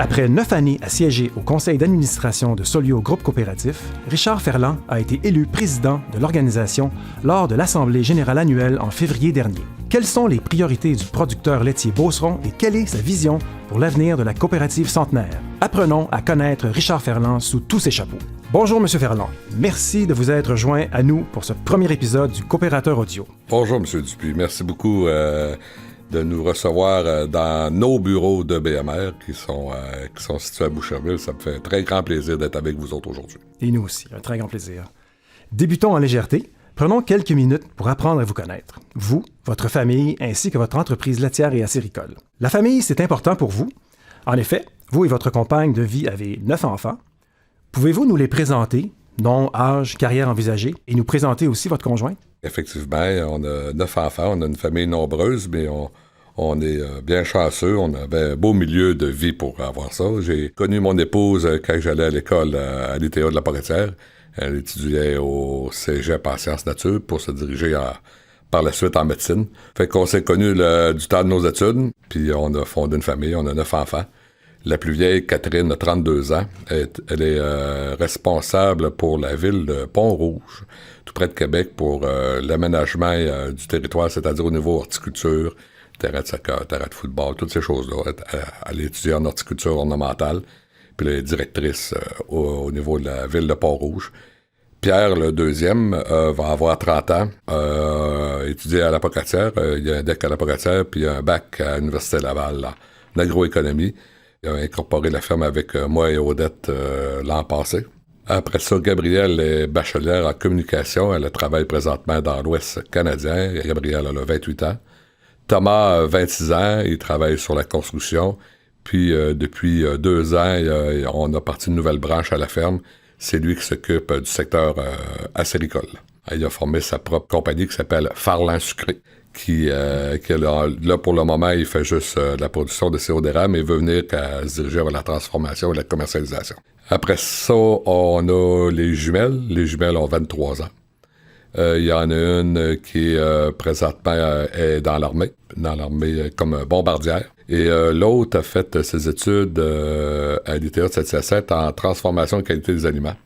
Après 9 années à siéger au conseil d'administration de Solio Groupe Coopératif, Richard Ferland a été élu président de l'organisation lors de l'Assemblée générale annuelle en février dernier. Quelles sont les priorités du producteur laitier Beauceron et quelle est sa vision pour l'avenir de la coopérative centenaire? Apprenons à connaître Richard Ferland sous tous ses chapeaux. Bonjour, M. Ferland. Merci de vous être joint à nous pour ce premier épisode du Coopérateur Audio. Bonjour, M. Dupuis. Merci beaucoup de nous recevoir dans nos bureaux de BMR qui sont situés à Boucherville. Ça me fait un très grand plaisir d'être avec vous autres aujourd'hui. Et nous aussi, un très grand plaisir. Débutons en légèreté. Prenons quelques minutes pour apprendre à vous connaître. Vous, votre famille, ainsi que votre entreprise laitière et acéricole. La famille, c'est important pour vous. En effet, vous et votre compagne de vie avez 9 enfants. Pouvez-vous nous les présenter, nom, âge, carrière envisagée, et nous présenter aussi votre conjoint? Effectivement, on a 9 enfants, on a une famille nombreuse, mais on est bien chanceux. On avait un beau milieu de vie pour avoir ça. J'ai connu mon épouse quand j'allais à l'école à l'ITA de la Porretière. Elle étudiait au cégep en sciences nature pour se diriger par la suite en médecine. Fait qu'on s'est connus du temps de nos études, puis on a fondé une famille, on a 9 enfants. La plus vieille, Catherine, a 32 ans. Elle est responsable pour la ville de Pont-Rouge, tout près de Québec, pour l'aménagement du territoire, c'est-à-dire au niveau horticulture, terrain de soccer, terrain de football, toutes ces choses-là. Elle étudie en horticulture ornementale, puis elle est directrice au niveau de la ville de Pont-Rouge. Pierre, le deuxième, va avoir 30 ans, étudié à la Pocatière. Il y a un DEC à la Pocatière, puis un bac à l'Université Laval en agroéconomie. Il a incorporé la ferme avec moi et Odette l'an passé. Après ça, Gabrielle est bachelière en communication. Elle travaille présentement dans l'Ouest canadien. Gabrielle a 28 ans. Thomas a 26 ans. Il travaille sur la construction. Puis, depuis 2 ans, on a parti une nouvelle branche à la ferme. C'est lui qui s'occupe du secteur acéricole. Il a formé sa propre compagnie qui s'appelle Farland Sucré. Qui là, pour le moment, il fait juste la production de sirop d'érable et veut venir qu'à se diriger vers la transformation et la commercialisation. Après ça, on a les jumelles. Les jumelles ont 23 ans. Il y en a une qui présentement est dans l'armée comme bombardière. Et l'autre a fait ses études à l'ITA de Saint-Hyacinthe en transformation et qualité des aliments.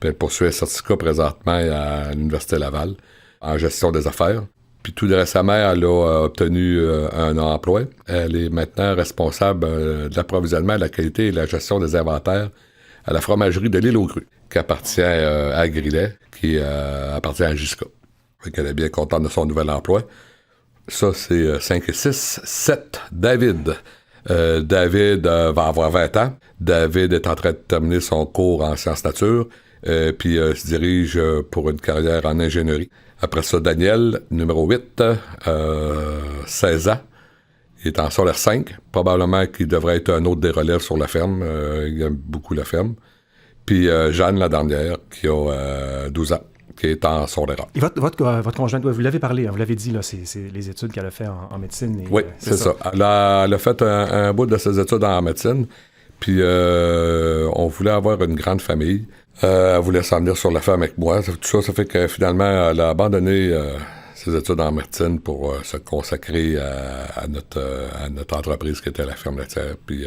Puis elle poursuit un certificat présentement à l'Université Laval en gestion des affaires. Puis tout récemment, elle a obtenu un emploi. Elle est maintenant responsable de l'approvisionnement, de la qualité et de la gestion des inventaires à la fromagerie de l'Île aux Crues, qui appartient à Grillet, qui appartient à Gisca. Fait qu'elle est bien contente de son nouvel emploi. Ça, c'est 5 et 6. 7, David. David va avoir 20 ans. David est en train de terminer son cours en sciences nature, puis se dirige pour une carrière en ingénierie. Après ça, Daniel, numéro 8, 16 ans. Il est en solaire 5. Probablement qu'il devrait être un autre des relèves sur la ferme. Il aime beaucoup la ferme. Puis Jeanne, la dernière, qui a 12 ans, qui est en solaire 1. Et votre conjointe, vous l'avez parlé, vous l'avez dit, là, c'est les études qu'elle a fait en médecine. Oui, c'est ça. Elle a fait un bout de ses études en médecine. Puis on voulait avoir une grande famille. Elle voulait s'en venir sur la ferme avec moi. Tout ça, ça fait que finalement, elle a abandonné ses études en médecine pour se consacrer à notre entreprise qui était la ferme laitière, puis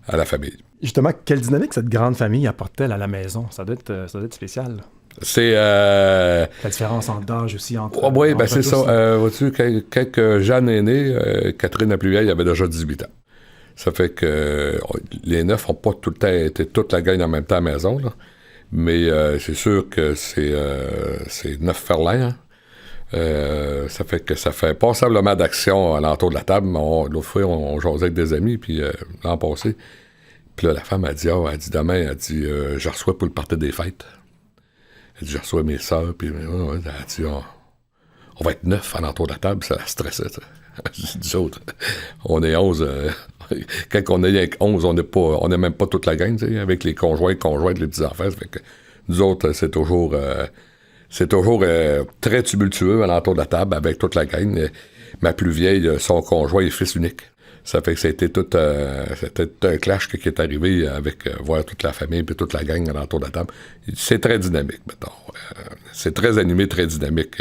à la famille. Justement, quelle dynamique cette grande famille apporte-t-elle à la maison? Ça doit être spécial. C'est... La différence en d'âge aussi entre... oui, ben c'est ça. Vois-tu, quand Jeanne est née, Catherine la plus vieille avait déjà 18 ans. Ça fait que les 9 n'ont pas tout le temps été toute la gang en même temps à la maison, là. Mais c'est sûr que c'est 9 Ferland. Ça fait que ça fait passablement d'action à l'entour de la table. L'autre fois, on jasait avec des amis, puis l'an passé. Puis là, la femme a dit, demain, je reçois pour le party des fêtes. Elle dit, je reçois mes sœurs, puis elle dit, on va être 9 à l'entour de la table, ça la stressait, ça. Nous autres, on est 11. Quand on est 11, on n'est même pas toute la gang, avec les conjointes, les petits-enfants. Ça fait que nous autres, c'est toujours très tumultueux à l'entour de la table avec toute la gang. Ma plus vieille, son conjoint est fils unique. Ça fait que c'était tout un clash qui est arrivé avec voir toute la famille et toute la gang à l'entour de la table. C'est très dynamique, mettons. C'est très animé, très dynamique,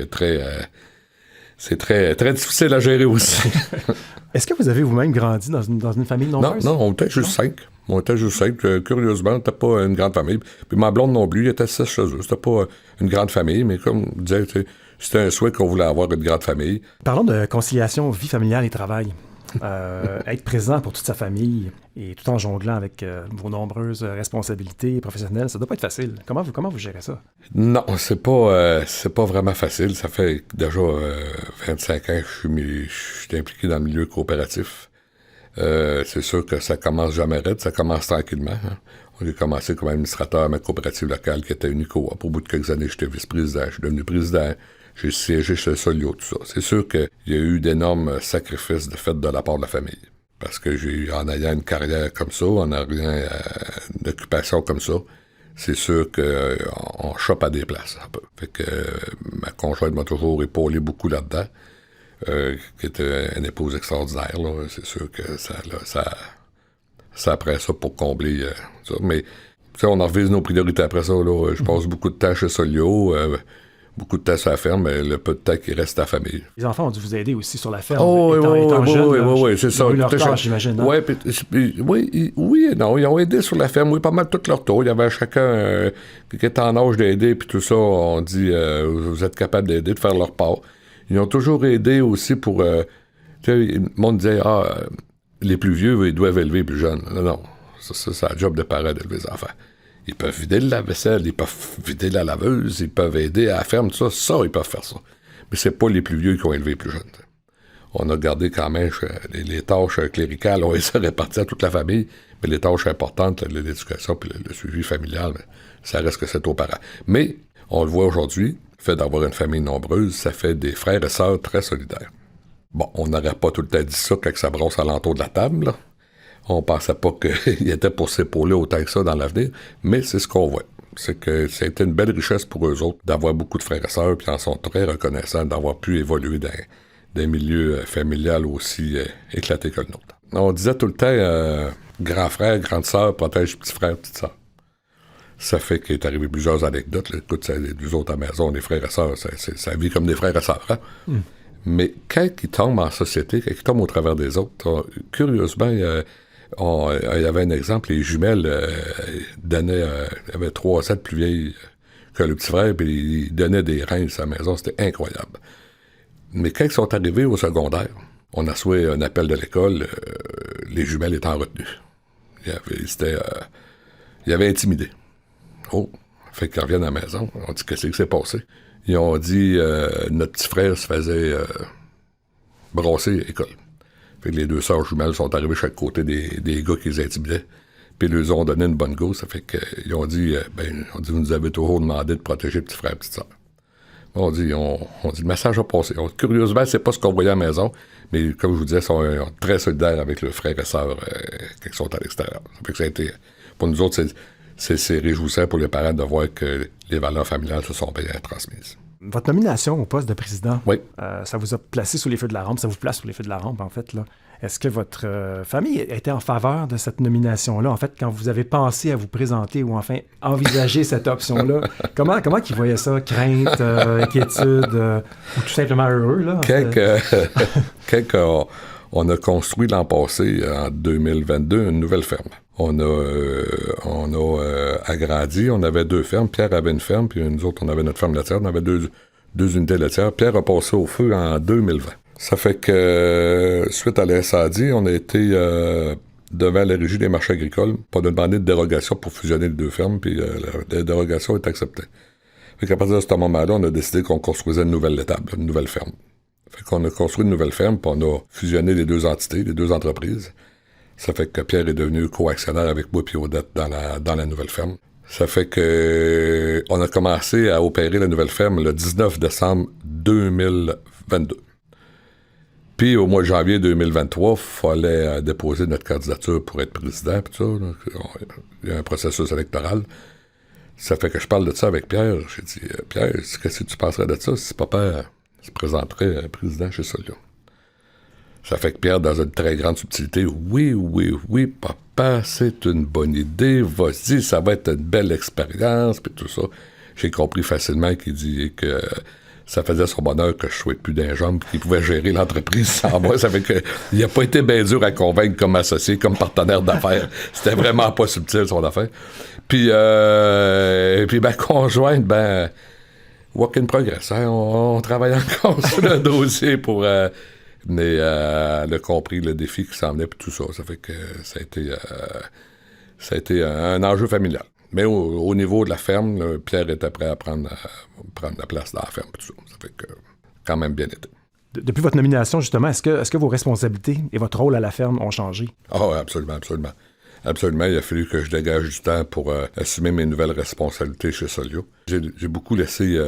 c'est très, très difficile à gérer aussi. Est-ce que vous avez vous-même grandi dans une famille nombreuse? Non, on était juste 5. On était juste 5. Curieusement, on n'était pas une grande famille. Puis ma blonde non plus, il était 6 chez eux. C'était pas une grande famille, mais comme je disais, c'était un souhait qu'on voulait avoir une grande famille. Parlons de conciliation, vie familiale et travail. Être présent pour toute sa famille et tout en jonglant avec vos nombreuses responsabilités professionnelles, ça doit pas être facile. Comment vous gérez ça? Non, c'est pas vraiment facile. Ça fait déjà 25 ans que je suis impliqué dans le milieu coopératif. C'est sûr que ça commence jamais raide, ça commence tranquillement. Hein. J'ai commencé comme administrateur à ma coopérative locale qui était une coop. Au bout de quelques années, j'étais vice-président, je suis devenu président. J'ai siégé chez Solio, tout ça. C'est sûr qu'il y a eu d'énormes sacrifices de fait de la part de la famille. Parce que en ayant une carrière comme ça, en ayant une occupation comme ça, c'est sûr qu'on chope à des places un peu. Fait que ma conjointe m'a toujours épaulé beaucoup là-dedans, qui était une épouse extraordinaire, là. C'est sûr que ça après ça pour combler ça. Mais on en revise nos priorités après ça, là. Je passe beaucoup de temps chez Solio, beaucoup de temps sur la ferme, mais le peu de temps qui reste à la famille. Les enfants ont dû vous aider aussi sur la ferme, étant jeunes. Oui, c'est ça. Ils ont eu leur tâche, j'imagine. Hein? Oui et non. Ils ont aidé sur la ferme, oui, pas mal tout leur tour. Il y avait chacun qui était en âge d'aider, puis tout ça, on dit, vous êtes capable d'aider, de faire leur part. Ils ont toujours aidé aussi pour... le monde disait, les plus vieux, ils doivent élever les plus jeunes. Non, c'est un job de parents d'élever les enfants. Ils peuvent vider le lave-vaisselle, ils peuvent vider la laveuse, ils peuvent aider à la ferme, tout ça, ils peuvent faire ça. Mais c'est pas les plus vieux qui ont élevé les plus jeunes. On a gardé quand même les tâches cléricales, on les a réparties à toute la famille, mais les tâches importantes, l'éducation et le suivi familial, ça reste que c'est aux parents. Mais, on le voit aujourd'hui, le fait d'avoir une famille nombreuse, ça fait des frères et sœurs très solidaires. Bon, on n'aurait pas tout le temps dit ça quand ça brosse à l'entour de la table, là. On pensait pas qu'il était pour s'épauler autant que ça dans l'avenir, mais c'est ce qu'on voit. C'est que c'était une belle richesse pour eux autres d'avoir beaucoup de frères et sœurs, puis ils en sont très reconnaissants d'avoir pu évoluer dans des milieux familiales aussi éclatés que le nôtre. On disait tout le temps, grand frère, grande sœur, protège petit frère, petite sœur. Ça fait qu'il est arrivé plusieurs anecdotes. Là. Écoute, les autres à la maison, les frères et sœurs, ça vit comme des frères et sœurs. Hein? Mais quand ils tombent en société, quand ils tombent au travers des autres, curieusement, il y avait un exemple, les jumelles donnaient, il y avait 3 ans plus vieilles que le petit frère, puis ils donnaient des reins à la maison, c'était incroyable. Mais quand ils sont arrivés au secondaire, on a souhaité un appel de l'école, les jumelles étaient en retenue. Ils avaient intimidé. Oh, fait qu'ils reviennent à la maison, on dit qu'est-ce qui s'est passé? Ils ont dit, notre petit frère se faisait brasser à l'école. Fait que les 2 sœurs jumelles sont arrivées chaque côté des gars qui les intimidaient. Puis ils leur ont donné une bonne go. Ça fait qu'ils ont dit, vous nous avez toujours demandé de protéger petit frère et petite sœur. On dit, le message a passé. Curieusement, c'est pas ce qu'on voyait à la maison, mais comme je vous disais, ils sont très solidaires avec le frère et sœur quand ils sont à l'extérieur. Ça fait que ça a été, pour nous autres, c'est réjouissant pour les parents de voir que les valeurs familiales se sont bien transmises. Votre nomination au poste de président, oui. Ça vous a placé sous les feux de la rampe, ça vous place sous les feux de la rampe, en fait, là. Est-ce que votre famille était en faveur de cette nomination-là? En fait, quand vous avez pensé à vous présenter ou enfin envisager cette option-là, comment ils voyaient ça? Crainte, inquiétude ou tout simplement heureux, là? Quand on a construit l'an passé, en 2022, une nouvelle ferme. On a agrandi, on avait 2 fermes. Pierre avait une ferme, puis nous autres, on avait notre ferme laitière. On avait 2 unités laitières. Pierre a passé au feu en 2020. Ça fait que, suite à l'incendie, on a été devant la Régie des marchés agricoles pour nous demander de dérogation pour fusionner les 2 fermes, puis la dérogation est acceptée. Fait qu'à partir de ce moment-là, on a décidé qu'on construisait une nouvelle étape, une nouvelle ferme. Fait qu'on a construit une nouvelle ferme, puis on a fusionné les 2 entités, les 2 entreprises. Ça fait que Pierre est devenu co-actionnaire avec moi et Odette dans la nouvelle ferme. Ça fait que on a commencé à opérer la nouvelle ferme le 19 décembre 2022. Puis au mois de janvier 2023, il fallait déposer notre candidature pour être président. Pis ça, là. Il y a un processus électoral. Ça fait que je parle de ça avec Pierre. J'ai dit, Pierre, qu'est-ce que tu penserais de ça si papa se présenterait président chez Solio? Ça fait que Pierre, dans une très grande subtilité, oui, papa, c'est une bonne idée, vas-y, ça va être une belle expérience, puis tout ça. J'ai compris facilement qu'il dit que ça faisait son bonheur que je souhaite plus d'un jambe qu'il pouvait gérer l'entreprise sans moi. Ça fait que il n'a pas été bien dur à convaincre comme associé, comme partenaire d'affaires. C'était vraiment pas subtil, son affaire. Puis ma conjointe, work in progress. Hein? On travaille encore sur le dossier pour... mais elle a compris le défi qui s'en venait puis tout ça. Ça fait que ça a été un enjeu familial. Mais au niveau de la ferme, là, Pierre était prêt à prendre la place dans la ferme. Tout ça. Ça fait que quand même bien été. Depuis votre nomination, justement, est-ce que vos responsabilités et votre rôle à la ferme ont changé? Ah, absolument, absolument. Absolument, il a fallu que je dégage du temps pour assumer mes nouvelles responsabilités chez Solio. J'ai beaucoup laissé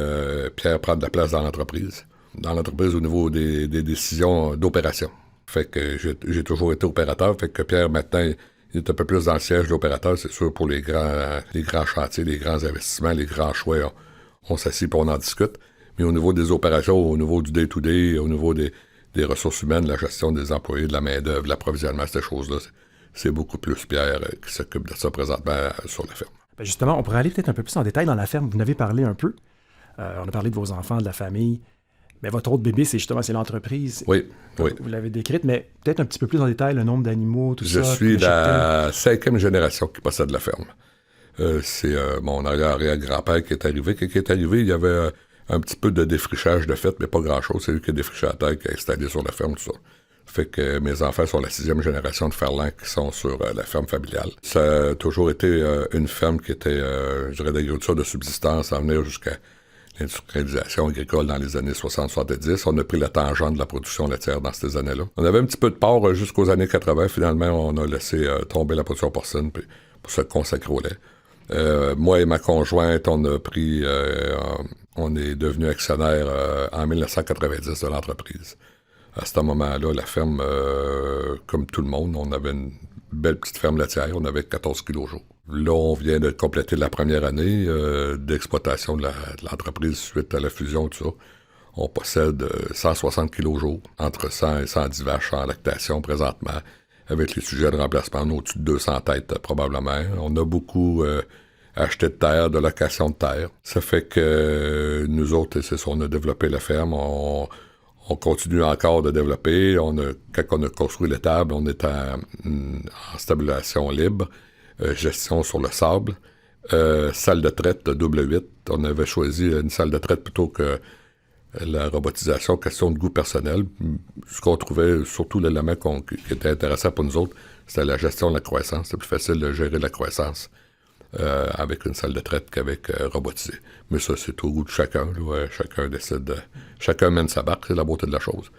Pierre prendre la place dans l'entreprise. Dans l'entreprise au niveau des décisions d'opération. Fait que j'ai toujours été opérateur, fait que Pierre, maintenant, il est un peu plus dans le siège d'opérateur, c'est sûr, pour les grands chantiers, les grands investissements, les grands choix, on s'assied et on en discute. Mais au niveau des opérations, au niveau du day-to-day, au niveau des ressources humaines, la gestion des employés, de la main-d'œuvre, l'approvisionnement, ces choses-là, c'est beaucoup plus Pierre qui s'occupe de ça présentement sur la ferme. Justement, on pourrait aller peut-être un peu plus en détail dans la ferme. Vous en avez parlé un peu. On a parlé de vos enfants, de la famille. Mais votre autre bébé, c'est l'entreprise. Oui. Vous l'avez décrite, mais peut-être un petit peu plus en détail, le nombre d'animaux, tout ça. Je suis la 5e génération qui possède la ferme. C'est mon arrière-grand-père qui est arrivé. Quand il est arrivé, il y avait un petit peu de défrichage de fait, mais pas grand-chose. C'est lui qui a défriché la terre, qui a installé sur la ferme, tout ça. Fait que mes enfants sont la 6e génération de Ferland qui sont sur la ferme familiale. Ça a toujours été une ferme qui était, je dirais, d'agriculture de subsistance, à venir jusqu'à l'industrialisation agricole dans les années 60-70. On a pris la tangente de la production laitière dans ces années-là. On avait un petit peu de porc jusqu'aux années 80. Finalement, on a laissé tomber la production porcine pour se consacrer au lait. Moi et ma conjointe, on est devenus actionnaires en 1990 de l'entreprise. À ce moment-là, la ferme, comme tout le monde, on avait une belle petite ferme laitière. On avait 14 kilos jour. Là, on vient de compléter la première année d'exploitation de l'entreprise suite à la fusion, tout ça. On possède 160 kilos jour, entre 100 et 110 vaches en lactation présentement, avec les sujets de remplacement, au-dessus de 200 têtes probablement. On a beaucoup acheté de terre, de location de terre. Ça fait que nous autres, c'est ça, on a développé la ferme, on continue encore de développer. Quand on a construit l'étable, on est en stabilisation libre. Gestion sur le sable, salle de traite de double 8. On avait choisi une salle de traite plutôt que la robotisation, question de goût personnel. Ce qu'on trouvait, surtout l'élément qui était intéressant pour nous autres, c'était la gestion de la croissance. C'était plus facile de gérer la croissance avec une salle de traite qu'avec robotisé. Mais ça, c'est au goût de chacun. Là. Chacun décide, chacun mène sa barque, c'est la beauté de la chose.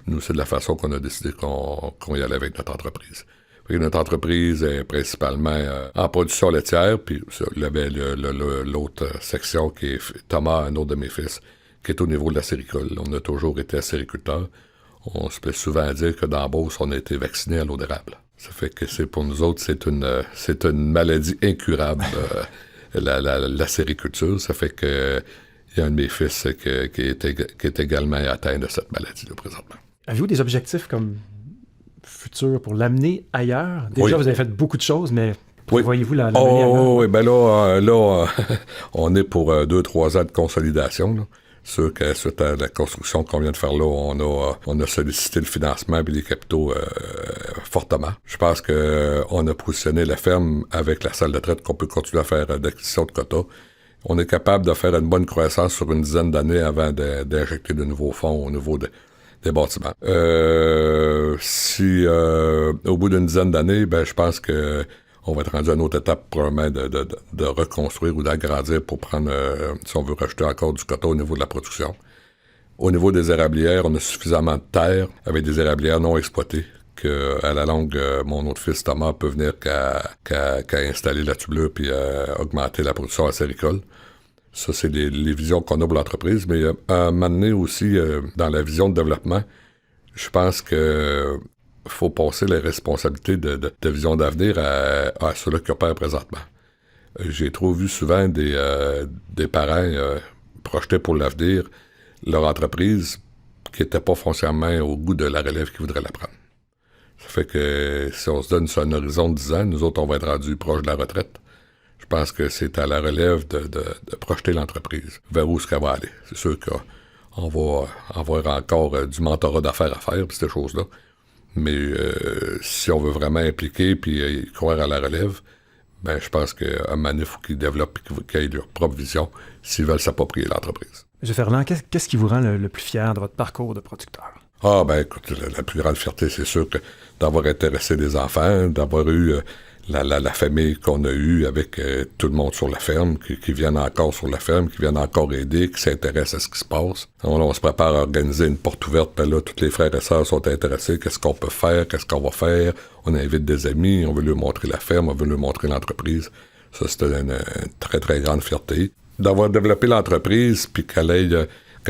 Nous, c'est de la façon qu'on a décidé qu'on y allait avec notre entreprise. Notre entreprise est principalement en production laitière, puis il y avait l'autre section qui est Thomas, un autre de mes fils, qui est au niveau de la séricole. On a toujours été acériculteurs. On se plaît souvent à dire que dans la Beauce, on a été vaccinés à l'eau d'érable. Ça fait que pour nous autres, c'est une maladie incurable, la sériculture. Ça fait que il y a un de mes fils qui est également atteint de cette maladie-là présentement. Avez-vous des objectifs comme futur pour l'amener ailleurs? Déjà, vous avez fait beaucoup de choses, mais voyez-vous l'amener ailleurs? Oui, là, on est pour 2-3 ans de consolidation. Là. Sûr que suite à la construction qu'on vient de faire là, on a sollicité le financement et les capitaux fortement. Je pense qu'on a positionné la ferme avec la salle de traite qu'on peut continuer à faire d'acquisition de quotas. On est capable de faire une bonne croissance sur une dizaine d'années avant d'injecter de nouveaux fonds au niveau des bâtiments. Si au bout d'une dizaine d'années, je pense que on va être rendu à une autre étape probablement de reconstruire ou d'agrandir pour prendre, si on veut rajouter encore du coton au niveau de la production. Au niveau des érablières, on a suffisamment de terre avec des érablières non exploitées qu'à la longue, mon autre fils Thomas peut venir qu'à installer la tublure puis augmenter la production acéricole. Ça, c'est les visions qu'on a pour l'entreprise, mais à un moment donné aussi, dans la vision de développement, je pense que faut passer les responsabilités de vision d'avenir à ceux-là qui opèrent présentement. J'ai trop vu souvent des parents projeter pour l'avenir leur entreprise qui n'était pas foncièrement au goût de la relève qui voudrait la prendre. Ça fait que si on se donne sur un horizon de 10 ans, nous autres, on va être rendus proches de la retraite. Je pense que c'est à la relève de projeter l'entreprise vers où est-ce qu'elle va aller. C'est sûr On va avoir encore du mentorat d'affaires à faire, puis ces choses-là. Mais si on veut vraiment impliquer puis croire à la relève, ben je pense qu'à un moment donné, il faut qu'ils développent et qu'ils aient leur propre vision s'ils veulent s'approprier l'entreprise. M. Ferland, qu'est-ce qui vous rend le plus fier de votre parcours de producteur? Ah, ben écoute, la plus grande fierté, c'est sûr que d'avoir intéressé des enfants, d'avoir eu la famille qu'on a eue avec tout le monde sur la ferme, qui viennent encore sur la ferme, qui viennent encore aider, qui s'intéressent à ce qui se passe. On se prépare à organiser une porte ouverte, ben là, tous les frères et sœurs sont intéressés, qu'est-ce qu'on peut faire, qu'est-ce qu'on va faire. On invite des amis, on veut leur montrer la ferme, on veut leur montrer l'entreprise. Ça, c'était une très, très grande fierté. D'avoir développé l'entreprise, puis qu'elle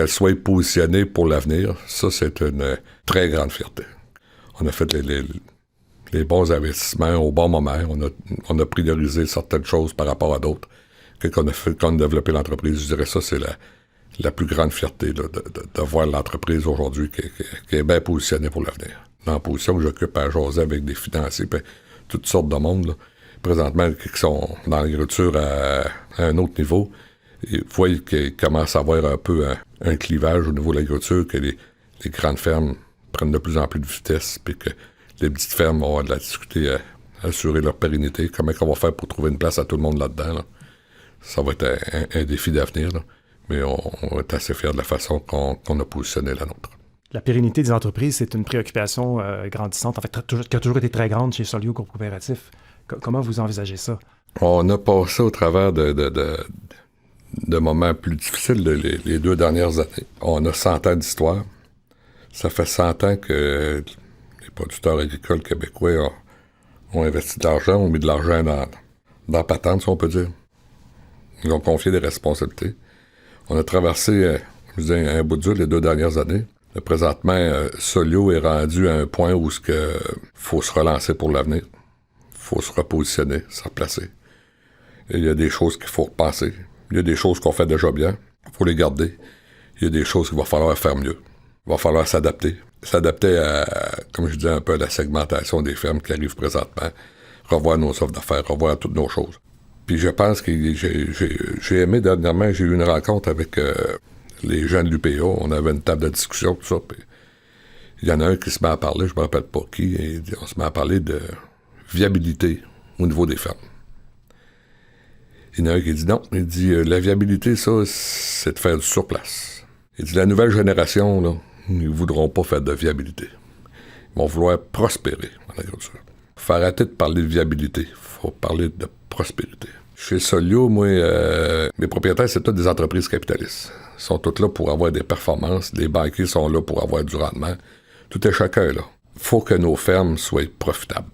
soit positionnée pour l'avenir, ça, c'est une très grande fierté. On a fait les bons investissements au bon moment. On a priorisé certaines choses par rapport à d'autres. Quand on a développé l'entreprise, je dirais ça, c'est la plus grande fierté là, de voir l'entreprise aujourd'hui qui est bien positionnée pour l'avenir. Dans la position que j'occupe à jaser avec des financiers, puis toutes sortes de monde, là, présentement, qui sont dans l'agriculture à un autre niveau, ils voient qu'ils commencent à avoir un peu un clivage au niveau de l'agriculture, que les grandes fermes prennent de plus en plus de vitesse, puis que les petites fermes vont avoir de la difficulté à assurer leur pérennité. Comment on va faire pour trouver une place à tout le monde là-dedans? Là? Ça va être un défi d'avenir, là. Mais on est assez fiers de la façon qu'on a positionné la nôtre. La pérennité des entreprises, c'est une préoccupation grandissante, en fait, qui a toujours été très grande chez Solio Groupe Coopératif. Comment vous envisagez ça? On a passé au travers de moments plus difficiles les 2 dernières années. On a 100 ans d'histoire. Ça fait 100 ans que les producteurs agricoles québécois ont investi de l'argent, ont mis de l'argent dans patente, si on peut dire. Ils ont confié des responsabilités. On a traversé un bout de dur les 2 dernières années. Présentement, Solio est rendu à un point où il faut se relancer pour l'avenir. Il faut se repositionner, se replacer. Et il y a des choses qu'il faut repenser. Il y a des choses qu'on fait déjà bien. Il faut les garder. Il y a des choses qu'il va falloir faire mieux. Il va falloir s'adapter. S'adapter à, comme je disais, un peu à la segmentation des fermes qui arrivent présentement. Revoir nos offres d'affaires, revoir toutes nos choses. Puis je pense que j'ai aimé dernièrement, j'ai eu une rencontre avec les gens de l'UPA. On avait une table de discussion, tout ça. Puis il y en a un qui se met à parler, je ne me rappelle pas qui, et on se met à parler de viabilité au niveau des fermes. Il y en a un qui dit non. Il dit la viabilité, ça, c'est de faire du surplace. Il dit la nouvelle génération, là, ils ne voudront pas faire de viabilité. Ils vont vouloir prospérer en agriculture. Il faut arrêter de parler de viabilité. Il faut parler de prospérité. Chez Solio, moi, mes propriétaires, c'est toutes des entreprises capitalistes. Ils sont tous là pour avoir des performances. Les banquiers sont là pour avoir du rendement. Tout est chacun là. Il faut que nos fermes soient profitables.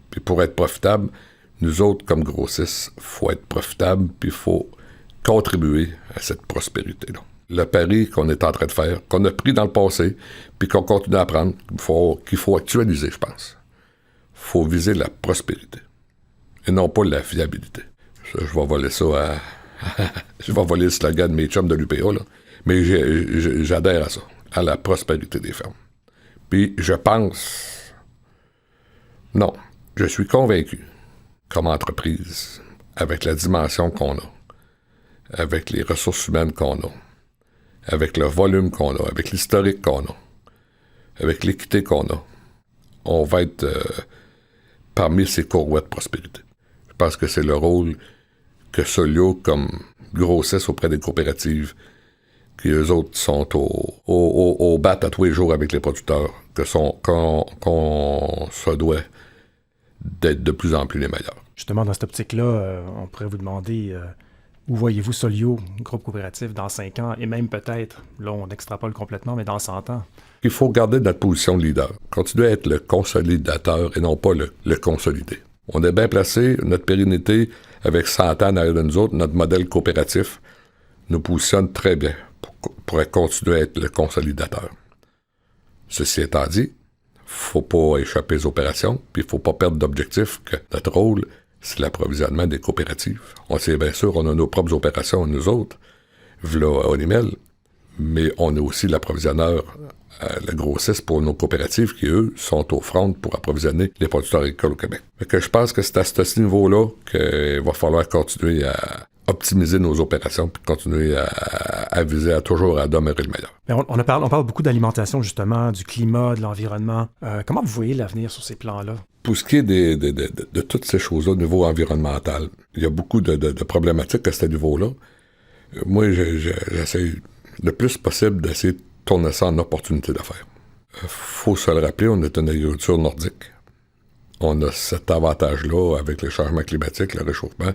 Puis pour être profitables, nous autres, comme grossistes, il faut être profitables, puis il faut contribuer à cette prospérité-là. Le pari qu'on est en train de faire, qu'on a pris dans le passé, puis qu'on continue à prendre, qu'il faut actualiser, je pense. Il faut viser la prospérité, et non pas la viabilité. Je vais voler ça à... je vais voler le slogan de mes chums de l'UPA, là. Mais j'adhère à ça, à la prospérité des fermes. Puis je pense... Non, je suis convaincu, comme entreprise, avec la dimension qu'on a, avec les ressources humaines qu'on a, avec le volume qu'on a, avec l'historique qu'on a, avec l'équité qu'on a, on va être parmi ces courroies de prospérité. Je pense que c'est le rôle que Solio, comme grossesse auprès des coopératives, qui eux autres sont au bat à tous les jours avec les producteurs, qu'on se doit d'être de plus en plus les meilleurs. Justement, dans cette optique-là, on pourrait vous demander où voyez-vous Solio, groupe coopératif, dans 5 ans, et même peut-être, là on extrapole complètement, mais dans 100 ans? Il faut garder notre position de leader, continuer à être le consolidateur et non pas le consolider. On est bien placé, notre pérennité, avec 100 ans derrière nous autres, notre modèle coopératif nous positionne très bien pour continuer à être le consolidateur. Ceci étant dit, faut pas échapper aux opérations, puis il faut pas perdre d'objectif que notre rôle, c'est l'approvisionnement des coopératives. On sait bien sûr, on a nos propres opérations, nous autres, v'là Onimel, mais on est aussi l'approvisionneur, le grossiste pour nos coopératives qui, eux, sont au front pour approvisionner les producteurs agricoles au Québec. Fait que je pense que c'est à ce niveau-là qu'il va falloir continuer à optimiser nos opérations puis continuer à viser toujours à demeurer le meilleur. Mais on parle beaucoup d'alimentation, justement, du climat, de l'environnement. Comment vous voyez l'avenir sur ces plans-là? Pour ce qui est de toutes ces choses-là au niveau environnemental, il y a beaucoup de problématiques à ce niveau-là. Moi, j'essaie le plus possible d'essayer de tourner ça en opportunité d'affaires. Faut se le rappeler, on est une agriculture nordique. On a cet avantage-là avec les changements climatiques, le réchauffement,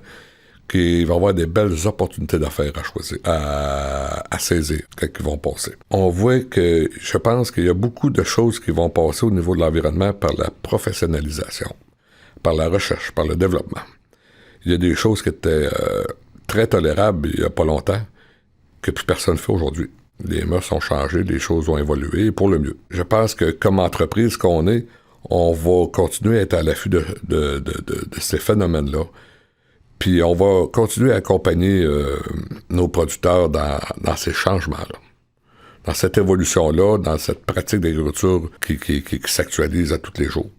qu'il va y avoir des belles opportunités d'affaires à choisir, à saisir quand ils vont passer. On voit que, je pense qu'il y a beaucoup de choses qui vont passer au niveau de l'environnement par la professionnalisation, par la recherche, par le développement. Il y a des choses qui étaient très tolérables il n'y a pas longtemps, que plus personne ne fait aujourd'hui. Les mœurs ont changé, les choses ont évolué pour le mieux. Je pense que comme entreprise qu'on est, on va continuer à être à l'affût de ces phénomènes-là. Puis on va continuer à accompagner nos producteurs dans ces changements-là. Dans cette évolution-là, dans cette pratique d'agriculture qui s'actualise à tous les jours.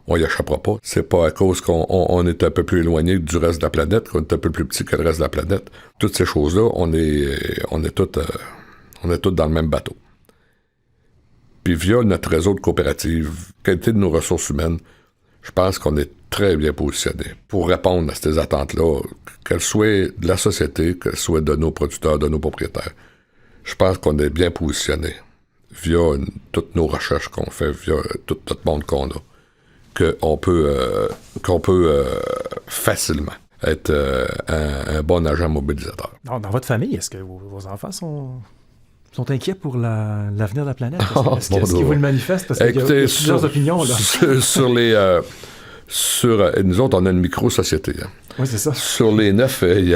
On y échappera pas. C'est pas à cause qu'on est un peu plus éloigné du reste de la planète, qu'on est un peu plus petit que le reste de la planète. Toutes ces choses-là, on est tous dans le même bateau. Puis via notre réseau de coopératives, qualité de nos ressources humaines, je pense qu'on est très bien positionné pour répondre à ces attentes-là, qu'elles soient de la société, qu'elles soient de nos producteurs, de nos propriétaires. Je pense qu'on est bien positionné via toutes nos recherches qu'on fait, via tout notre monde qu'on a, qu'on peut facilement être un bon agent mobilisateur. Dans votre famille, est-ce que vos enfants sont inquiets pour l'avenir de la planète? Est-ce qu'ils vous le manifestent? Parce qu'il y a plusieurs opinions, là. Nous autres, on a une micro-société. Hein. Oui, c'est ça. Sur les 9, il y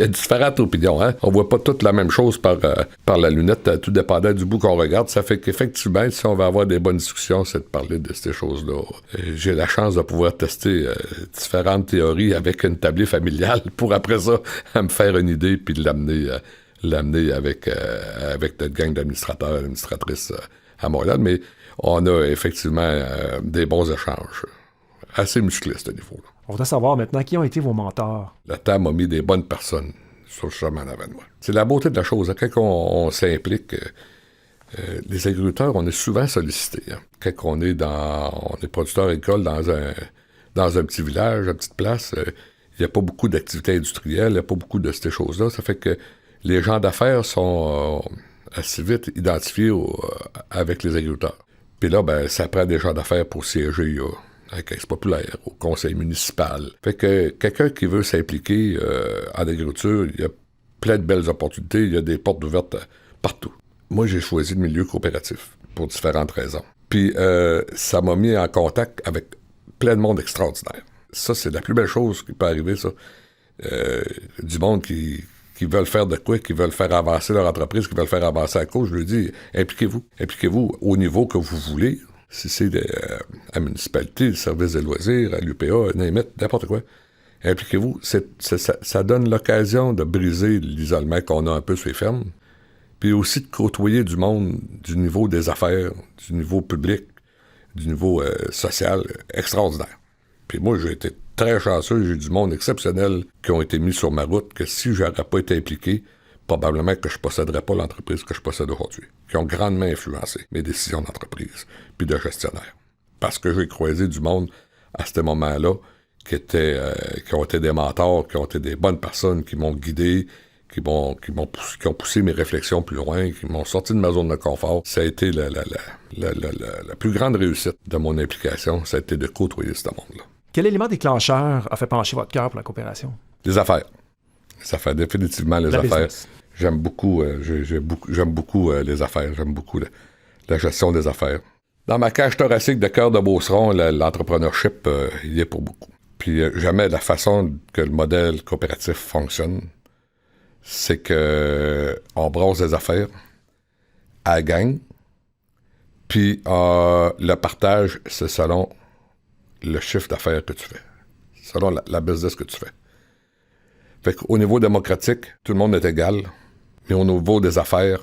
a différentes opinions. Hein. On voit pas toutes la même chose par la lunette, tout dépendant du bout qu'on regarde. Ça fait qu'effectivement, si on veut avoir des bonnes discussions, c'est de parler de ces choses-là. J'ai la chance de pouvoir tester différentes théories avec une tablée familiale pour, après ça, me faire une idée puis l'amener avec notre gang d'administrateurs et d'administratrices à Montréal. Mais on a effectivement des bons échanges. Assez musclé à ce niveau-là. On voudrait savoir maintenant qui ont été vos mentors. Le temps m'a mis des bonnes personnes sur le chemin en avant de moi. C'est la beauté de la chose. Hein. Quand on s'implique, les agriculteurs, on est souvent sollicités. Hein. Quand on est producteur agricole dans un petit village, une petite place, il n'y a pas beaucoup d'activités industrielles, il n'y a pas beaucoup de ces choses-là. Ça fait que les gens d'affaires sont assez vite identifiés avec les agriculteurs. Puis là, ça prend des gens d'affaires pour siéger à la Caisse populaire, au conseil municipal. Fait que quelqu'un qui veut s'impliquer en agriculture, il y a plein de belles opportunités, il y a des portes ouvertes partout. Moi, j'ai choisi le milieu coopératif pour différentes raisons. Puis ça m'a mis en contact avec plein de monde extraordinaire. Ça, c'est la plus belle chose qui peut arriver, ça. Du monde qui veulent faire de quoi, qui veulent faire avancer leur entreprise, qui veulent faire avancer la cause, je lui dis, impliquez-vous. Impliquez-vous au niveau que vous voulez. Si c'est à la municipalité, le service des loisirs, à l'UPA, n'importe quoi. Impliquez-vous. Ça donne l'occasion de briser l'isolement qu'on a un peu sur les fermes, puis aussi de côtoyer du monde du niveau des affaires, du niveau public, du niveau social extraordinaire. Puis moi, j'ai été très chanceux, j'ai du monde exceptionnel qui ont été mis sur ma route, que si je n'aurais pas été impliqué, probablement que je ne posséderais pas l'entreprise que je possède aujourd'hui, qui ont grandement influencé mes décisions d'entreprise puis de gestionnaire. Parce que j'ai croisé du monde à ce moment-là qui ont été des mentors, qui ont été des bonnes personnes, qui m'ont guidé, qui ont poussé mes réflexions plus loin, qui m'ont sorti de ma zone de confort. Ça a été la plus grande réussite de mon implication, ça a été de côtoyer ce monde-là. Quel élément déclencheur a fait pencher votre cœur pour la coopération? Les affaires. Les affaires, définitivement les affaires. Business. J'aime beaucoup les affaires. J'aime beaucoup la gestion des affaires. Dans ma cage thoracique de cœur de Beauceron, l'entrepreneurship, il y est pour beaucoup. Puis jamais la façon que le modèle coopératif fonctionne, c'est que on brasse des affaires à la gang, puis le partage, c'est selon le chiffre d'affaires que tu fais, selon la business que tu fais. Fait qu'au niveau démocratique, tout le monde est égal, mais au niveau des affaires,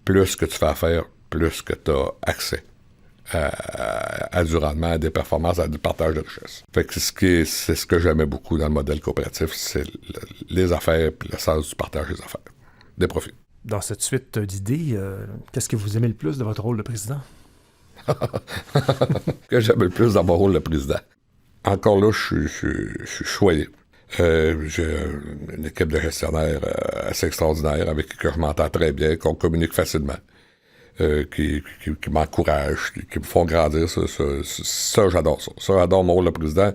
plus que tu fais affaire, plus que tu as accès à du rendement, à des performances, à du partage de richesse. Fait que c'est ce que j'aimais beaucoup dans le modèle coopératif, c'est les affaires et le sens du partage des affaires, des profits. Dans cette suite d'idées, qu'est-ce que vous aimez le plus de votre rôle de président? Que j'aime le plus dans mon rôle de président. Encore là, je suis choyé. J'ai une équipe de gestionnaires assez extraordinaire avec qui je m'entends très bien, qu'on communique facilement, qui m'encouragent, qui me font grandir. Ça, j'adore ça. Ça, j'adore mon rôle de président,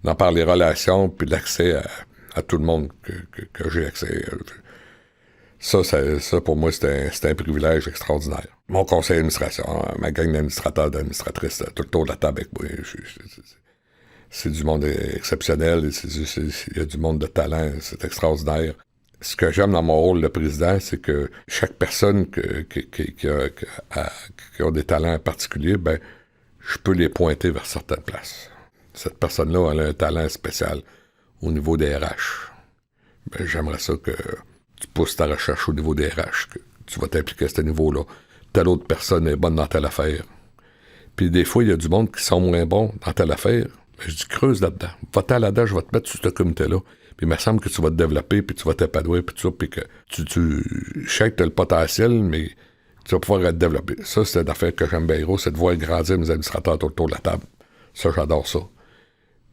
d'en parler les relations puis l'accès à tout le monde que j'ai accès. Ça, pour moi, c'est un privilège extraordinaire. Mon conseil d'administration, ma gang d'administrateurs, d'administratrices, tout le tour de la table avec moi, c'est du monde exceptionnel, il y a du monde de talent, c'est extraordinaire. Ce que j'aime dans mon rôle de président, c'est que chaque personne qui a des talents particuliers, ben, je peux les pointer vers certaines places. Cette personne-là, elle a un talent spécial au niveau des RH. Ben, j'aimerais ça que tu pousses ta recherche au niveau des RH, que tu vas t'impliquer à ce niveau-là. Telle autre personne est bonne dans telle affaire. Puis des fois, il y a du monde qui sont moins bons dans telle affaire. Ben, je dis, creuse là-dedans. Va-t'en là-dedans, je vais te mettre sur ce comité-là. Puis il me semble que tu vas te développer, puis tu vas t'épanouir, puis tout ça, puis que je sais que tu as le potentiel, mais tu vas pouvoir être développé. Ça, c'est une affaire que j'aime bien gros, c'est de voir grandir mes administrateurs autour de la table. Ça, j'adore ça.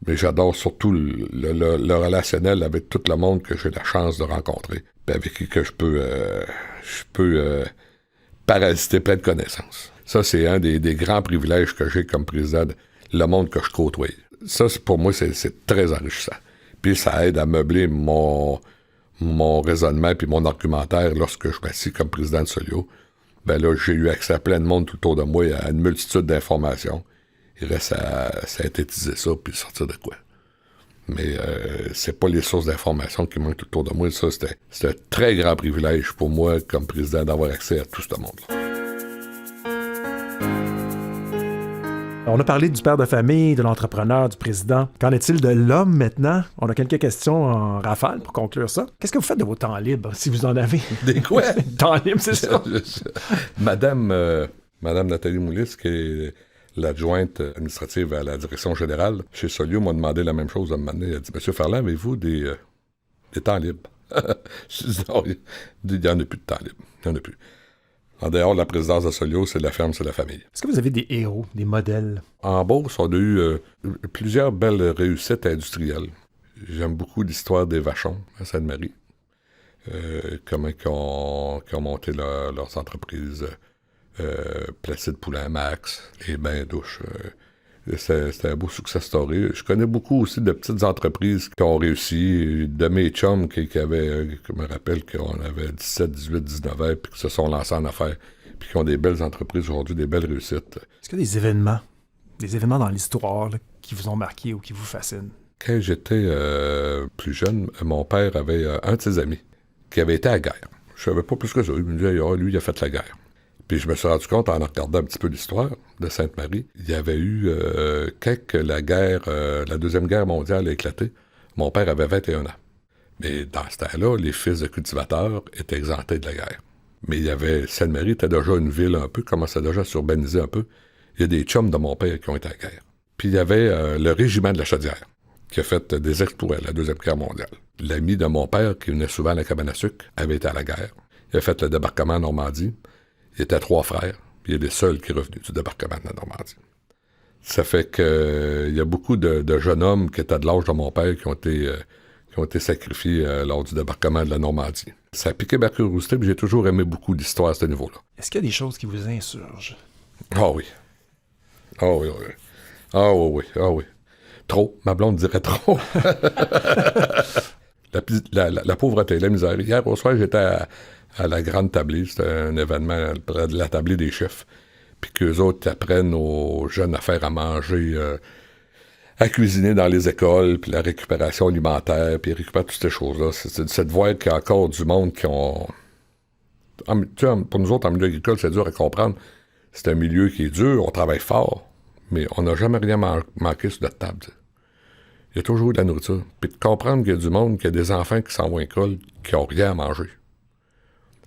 Mais j'adore surtout le relationnel avec tout le monde que j'ai la chance de rencontrer, puis avec qui que je peux parasiter plein de connaissances. Ça, c'est un des grands privilèges que j'ai comme président, le monde que je côtoie. Ça, pour moi, c'est très enrichissant. Puis ça aide à meubler mon raisonnement puis mon argumentaire lorsque je m'assis comme président de Solio. Ben là, j'ai eu accès à plein de monde tout autour de moi, à une multitude d'informations. Il reste à synthétiser ça puis sortir de quoi. Mais c'est pas les sources d'informations qui manquent tout autour de moi. Ça, c'est un très grand privilège pour moi comme président d'avoir accès à tout ce monde-là. On a parlé du père de famille, de l'entrepreneur, du président. Qu'en est-il de l'homme maintenant? On a quelques questions en rafale pour conclure ça. Qu'est-ce que vous faites de vos temps libres, si vous en avez? Des quoi? Temps libre, c'est ça. Madame Nathalie Moulis, qui est l'adjointe administrative à la direction générale chez Solio, m'a demandé la même chose à un moment donné. Elle a dit, Monsieur Ferland, avez-vous des temps libres? Je dis, non, il n'y en a plus de temps libre. Il n'y en a plus. En dehors de la présidence de Solio, c'est la ferme, c'est la famille. Est-ce que vous avez des héros, des modèles? En Beauce, on a eu plusieurs belles réussites industrielles. J'aime beaucoup l'histoire des Vachons à Sainte-Marie. Comment ils ont monté leurs entreprises. Placide Poulain Max et Bain Douche. C'était un beau success story. Je connais beaucoup aussi de petites entreprises qui ont réussi, de mes chums qui avaient, je me rappelle qu'on avait 17, 18, 19 ans, puis qui se sont lancés en affaires, puis qui ont des belles entreprises aujourd'hui, des belles réussites. Est-ce qu'il y a des événements dans l'histoire là, qui vous ont marqué ou qui vous fascinent? Quand j'étais plus jeune, mon père avait un de ses amis qui avait été à la guerre. Je savais pas plus que ça. Il me disait, lui, il a fait la guerre. Puis je me suis rendu compte, en regardant un petit peu l'histoire de Sainte-Marie, il y avait eu, quand la Deuxième Guerre mondiale a éclaté, mon père avait 21 ans. Mais dans ce temps-là, les fils de cultivateurs étaient exemptés de la guerre. Mais Sainte-Marie était déjà une ville un peu, commençait déjà à s'urbaniser un peu. Il y a des chums de mon père qui ont été à la guerre. Puis il y avait le régiment de la Chaudière, qui a fait des exploits à la Deuxième Guerre mondiale. L'ami de mon père, qui venait souvent à la cabane à sucre, avait été à la guerre. Il a fait le débarquement en Normandie. Il était 3 frères, puis il est le seul qui est revenu du débarquement de la Normandie. Ça fait que il y a beaucoup de jeunes hommes qui étaient de l'âge de mon père qui ont été sacrifiés lors du débarquement de la Normandie. Ça a piqué ma curiosité, puis j'ai toujours aimé beaucoup l'histoire à ce niveau-là. Est-ce qu'il y a des choses qui vous insurgent? Ah oui. Ah oui, oui. Ah oui, oui, ah oui. Trop, ma blonde dirait trop. La pauvreté, la misère. Hier au soir, j'étais à la grande tablée, c'était un événement, la tablée des chefs, puis qu'eux autres apprennent aux jeunes à faire à manger, à cuisiner dans les écoles, puis la récupération alimentaire, puis ils récupèrent toutes ces choses-là. C'est de voir qu'il y a encore du monde qui ont... Pour nous autres, en milieu agricole, c'est dur à comprendre. C'est un milieu qui est dur, on travaille fort, mais on n'a jamais rien manqué sur notre table. T'sais. Il y a toujours eu de la nourriture. Puis de comprendre qu'il y a du monde, qu'il y a des enfants qui s'en vont à l'école, qui n'ont rien à manger.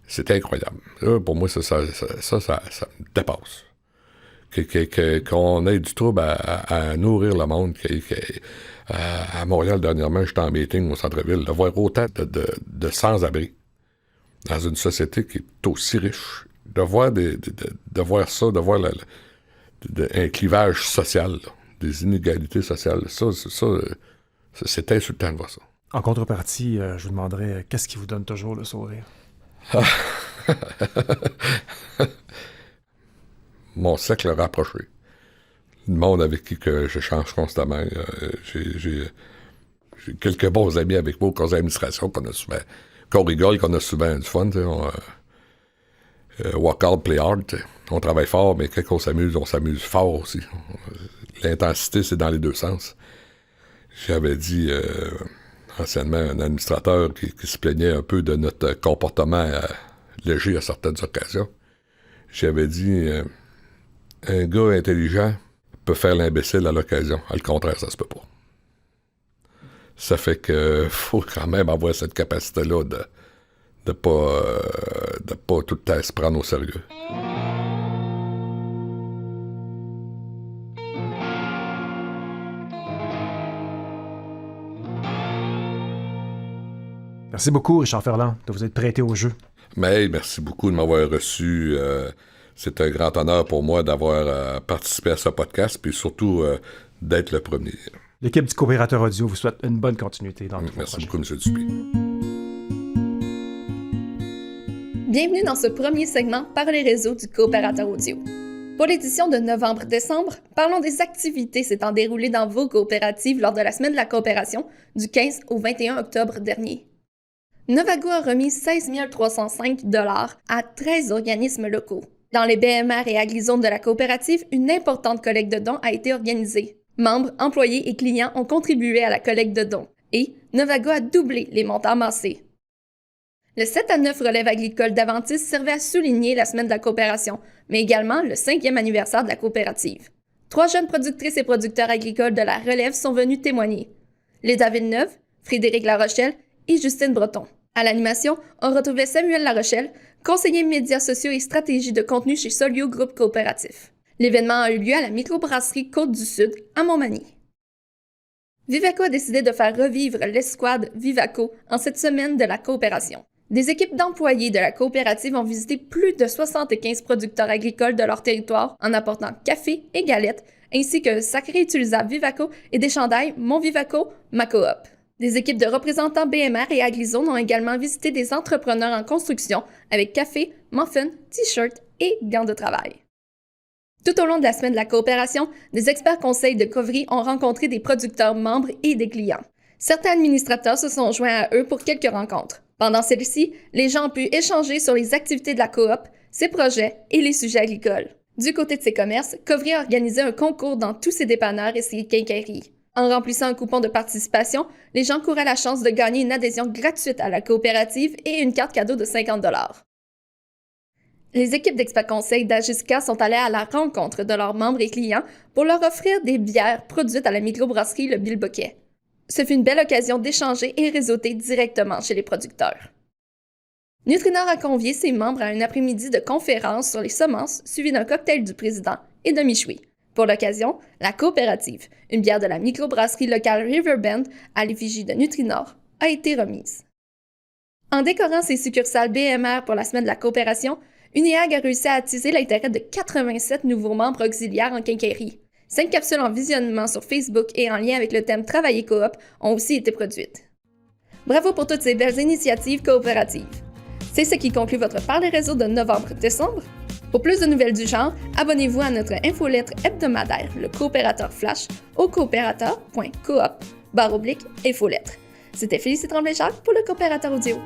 C'est incroyable. Là, pour moi, ça me dépasse. qu'on ait du trouble à nourrir le monde. À Montréal, dernièrement, j'étais en meeting au centre-ville, de voir autant de sans-abri dans une société qui est aussi riche, de voir ça, de voir un clivage social, là, des inégalités sociales. Ça, c'est insultant de voir ça. En contrepartie, je vous demanderais qu'est-ce qui vous donne toujours le sourire? Mon cercle rapproché. Le monde avec qui que je change constamment. J'ai quelques bons amis avec moi au conseil d'administration qu'on rigole, qu'on a souvent du fun. Work hard, play hard. On travaille fort, mais quand on s'amuse fort aussi. L'intensité, c'est dans les deux sens. J'avais dit anciennement un administrateur qui se plaignait un peu de notre comportement léger à certaines occasions. J'avais dit un gars intelligent peut faire l'imbécile à l'occasion. À le contraire, ça se peut pas. Ça fait que faut quand même avoir cette capacité-là de pas tout le temps se prendre au sérieux. Merci beaucoup, Richard Ferland, de vous être prêté au jeu. Mais merci beaucoup de m'avoir reçu. C'est un grand honneur pour moi d'avoir participé à ce podcast, puis surtout d'être le premier. L'équipe du Coopérateur Audio vous souhaite une bonne continuité dans le projet. Merci beaucoup, M. Dupé. Bienvenue dans ce premier segment par les réseaux du Coopérateur Audio. Pour l'édition de novembre-décembre, parlons des activités s'étant déroulées dans vos coopératives lors de la Semaine de la coopération du 15 au 21 octobre dernier. Novago a remis 16 305 $ à 13 organismes locaux. Dans les BMR et agri-zones de la coopérative, une importante collecte de dons a été organisée. Membres, employés et clients ont contribué à la collecte de dons et Novago a doublé les montants amassés. Le 7 à 9 relève agricole d'Aventis servait à souligner la Semaine de la coopération, mais également le 5e anniversaire de la coopérative. 3 jeunes productrices et producteurs agricoles de la relève sont venus témoigner. Léda Villeneuve, Frédéric Larochelle et Justine Breton. À l'animation, on retrouvait Samuel Larochelle, conseiller médias sociaux et stratégie de contenu chez Solio Groupe Coopératif. L'événement a eu lieu à la microbrasserie Côte-du-Sud, à Montmagny. Vivaco a décidé de faire revivre l'escouade Vivaco en cette semaine de la coopération. Des équipes d'employés de la coopérative ont visité plus de 75 producteurs agricoles de leur territoire en apportant café et galettes, ainsi que sacs réutilisables Vivaco et des chandails Mon Vivaco, ma coop. Des équipes de représentants BMR et AgriZone ont également visité des entrepreneurs en construction avec café, muffins, t-shirts et gants de travail. Tout au long de la semaine de la coopération, des experts conseils de Covry ont rencontré des producteurs membres et des clients. Certains administrateurs se sont joints à eux pour quelques rencontres. Pendant celles-ci, les gens ont pu échanger sur les activités de la coop, ses projets et les sujets agricoles. Du côté de ses commerces, Covry a organisé un concours dans tous ses dépanneurs et ses quincailleries. En remplissant un coupon de participation, les gens couraient la chance de gagner une adhésion gratuite à la coopérative et une carte cadeau de 50 $. Les équipes d'experts conseils d'Agiska sont allées à la rencontre de leurs membres et clients pour leur offrir des bières produites à la microbrasserie Le Bilboquet. Ce fut une belle occasion d'échanger et réseauter directement chez les producteurs. Nutrinor a convié ses membres à un après-midi de conférence sur les semences suivi d'un cocktail du président et de michoui. Pour l'occasion, la coopérative, une bière de la microbrasserie locale Riverbend à l'effigie de Nutrinor, a été remise. En décorant ses succursales BMR pour la semaine de la coopération, Uniag a réussi à attiser l'intérêt de 87 nouveaux membres auxiliaires en quincaillerie. 5 capsules en visionnement sur Facebook et en lien avec le thème Travailler coop ont aussi été produites. Bravo pour toutes ces belles initiatives coopératives. C'est ce qui conclut votre Parler réseau de novembre-décembre. Pour plus de nouvelles du genre, abonnez-vous à notre infolettre hebdomadaire, le Coopérateur Flash, au coopérateur.coop/infolettre. C'était Félicie Tremblay-Jacques pour le Coopérateur Audio.